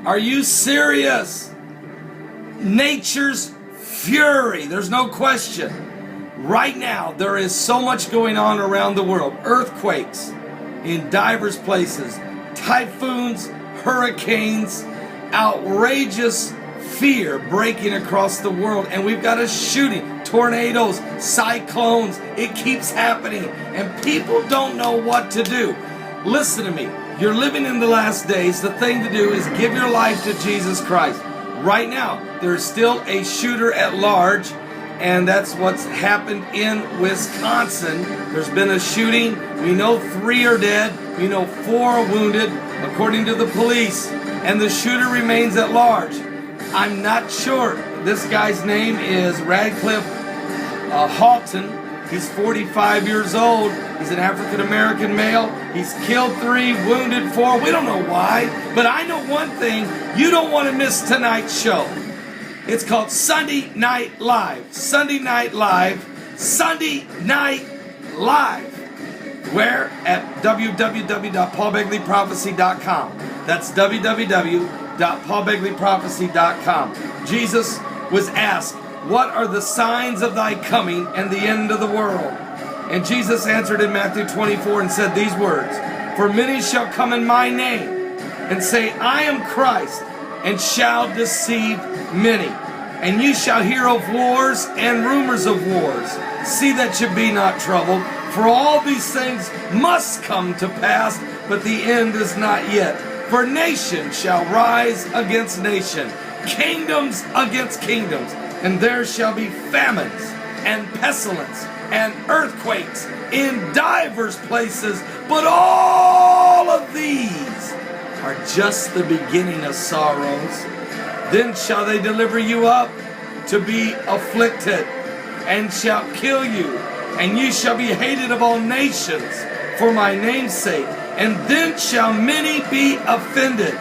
Are you serious? Nature's fury. There's no question. Right now, there is so much going on around the world. Earthquakes in diverse places. Typhoons, hurricanes, outrageous fear breaking across the world. And we've got a shooting, tornadoes, cyclones. It keeps happening. And people don't know what to do. Listen to me. You're living in the last days. The thing to do is give your life to Jesus Christ. Right now, there's still a shooter at large, and that's what's happened in Wisconsin. There's been a shooting. We know 3 are dead. We know 4 are wounded, according to the police, and the shooter remains at large. I'm not sure. This guy's name is Radcliffe Halton. He's 45 years old. He's an African-American male. He's killed 3, wounded 4. We don't know why. But I know one thing. You don't want to miss tonight's show. It's called Sunday Night Live. Sunday Night Live. Sunday Night Live. Where? At www.paulbegleyprophecy.com. That's www.paulbegleyprophecy.com. Jesus was asked, what are the signs of thy coming and the end of the world? And Jesus answered in Matthew 24 and said these words, for many shall come in my name and say, I am Christ, and shall deceive many. And ye shall hear of wars and rumors of wars. See that ye be not troubled, for all these things must come to pass, but the end is not yet. For nation shall rise against nation, kingdoms against kingdoms. And there shall be famines and pestilence and earthquakes in divers places. But all of these are just the beginning of sorrows. Then shall they deliver you up to be afflicted, and shall kill you. And you shall be hated of all nations for my name's sake. And then shall many be offended,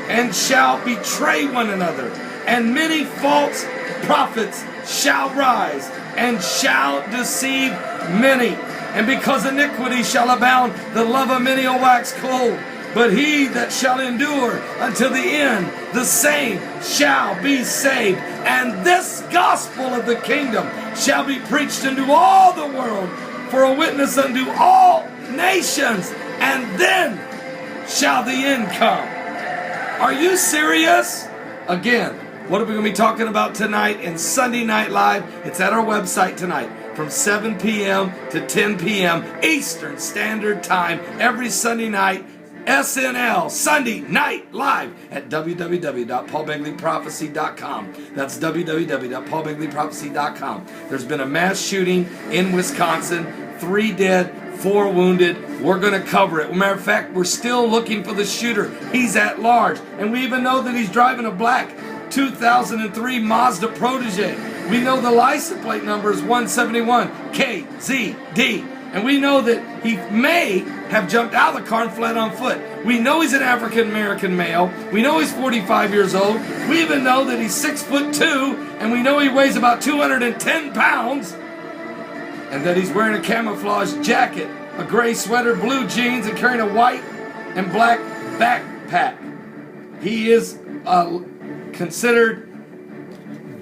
and shall betray one another. And many false prophets shall rise, and shall deceive many. And because iniquity shall abound, the love of many will wax cold. But he that shall endure until the end, the same shall be saved. And this gospel of the kingdom shall be preached unto all the world for a witness unto all nations. And then shall the end come. Are you serious? Again, what are we going to be talking about tonight in Sunday Night Live? It's at our website tonight from 7 p.m. to 10 p.m. Eastern Standard Time every Sunday night. SNL, Sunday Night Live at www.paulbegleyprophecy.com. That's www.paulbegleyprophecy.com. There's been a mass shooting in Wisconsin, 3 dead, 4 wounded. We're going to cover it. Matter of fact, we're still looking for the shooter. He's at large. And we even know that he's driving a black 2003 Mazda Protege. We know the license plate number is 171 KZD. And we know that he may have jumped out of the car and fled on foot. We know he's an African-American male. We know he's 45 years old. We even know that he's 6'2", and we know he weighs about 210 pounds. And that he's wearing a camouflage jacket, a gray sweater, blue jeans, and carrying a white and black backpack. He is considered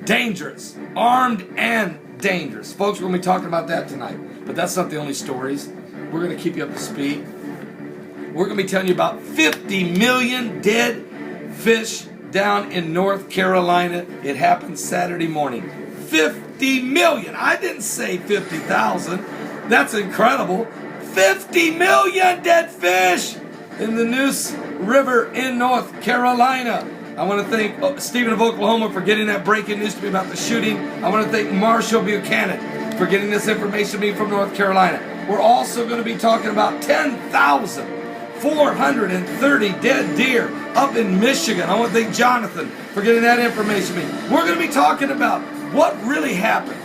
dangerous, armed and dangerous. Folks, we're going to be talking about that tonight. But that's not the only stories. We're going to keep you up to speed. We're going to be telling you about 50 million dead fish down in North Carolina. It happened Saturday morning. 50 million. I didn't say 50,000. That's incredible. 50 million dead fish in the Neuse River in North Carolina. I want to thank Stephen of Oklahoma for getting that breaking news to me about the shooting. I want to thank Marshall Buchanan for getting this information to me from North Carolina. We're also going to be talking about 10,430 dead deer up in Michigan. I want to thank Jonathan for getting that information to me. We're going to be talking about what really happened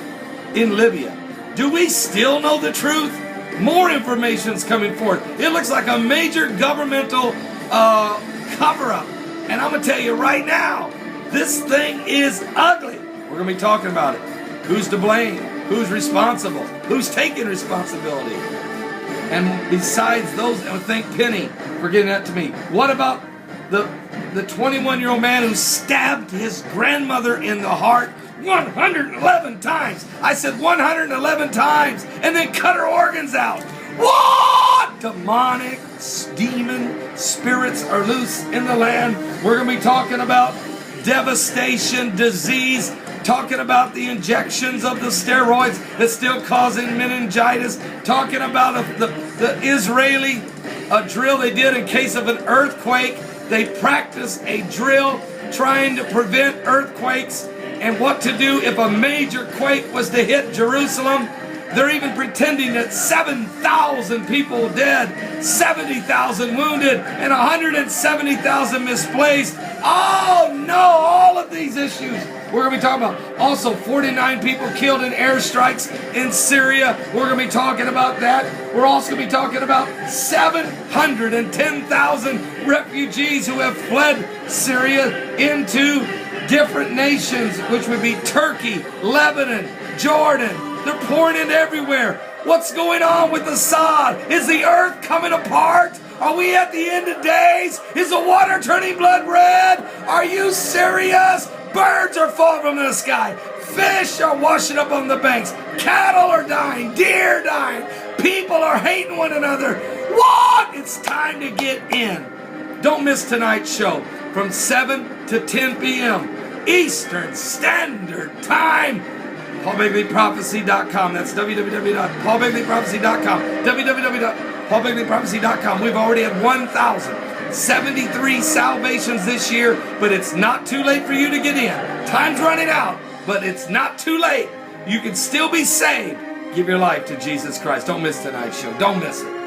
in Libya. Do we still know the truth? More information is coming forth. It looks like a major governmental cover-up. And I'm going to tell you right now, this thing is ugly. We're going to be talking about it. Who's to blame? Who's responsible? Who's taking responsibility? And besides those, I would thank Penny for getting that to me. What about the 21-year-old man who stabbed his grandmother in the heart 111 times. I said 111 times, and then cut her organs out. What? Demonic, demon spirits are loose in the land. We're going to be talking about devastation, disease, talking about the injections of the steroids that's still causing meningitis, talking about the Israeli drill they did in case of an earthquake. They practiced a drill trying to prevent earthquakes and what to do if a major quake was to hit Jerusalem. They're even pretending that 7,000 people dead, 70,000 wounded, and 170,000 misplaced. Oh no, all of these issues we're going to be talking about. Also, 49 people killed in airstrikes in Syria. We're going to be talking about that. We're also going to be talking about 710,000 refugees who have fled Syria into different nations, which would be Turkey, Lebanon, Jordan. They're pouring in everywhere. What's going on with Assad? Is the earth coming apart? Are we at the end of days? Is the water turning blood red? Are you serious? Birds are falling from the sky. Fish are washing up on the banks. Cattle are dying. Deer dying. People are hating one another. What? It's time to get in. Don't miss tonight's show from 7 to 10 p.m. Eastern Standard Time. PaulBegleyProphecy.com. That's www.PaulBegleyProphecy.com. www.PaulBegleyProphecy.com. We've already had 1,073 salvations this year, but it's not too late for you to get in. Time's running out, but it's not too late. You can still be saved. Give your life to Jesus Christ. Don't miss tonight's show. Don't miss it.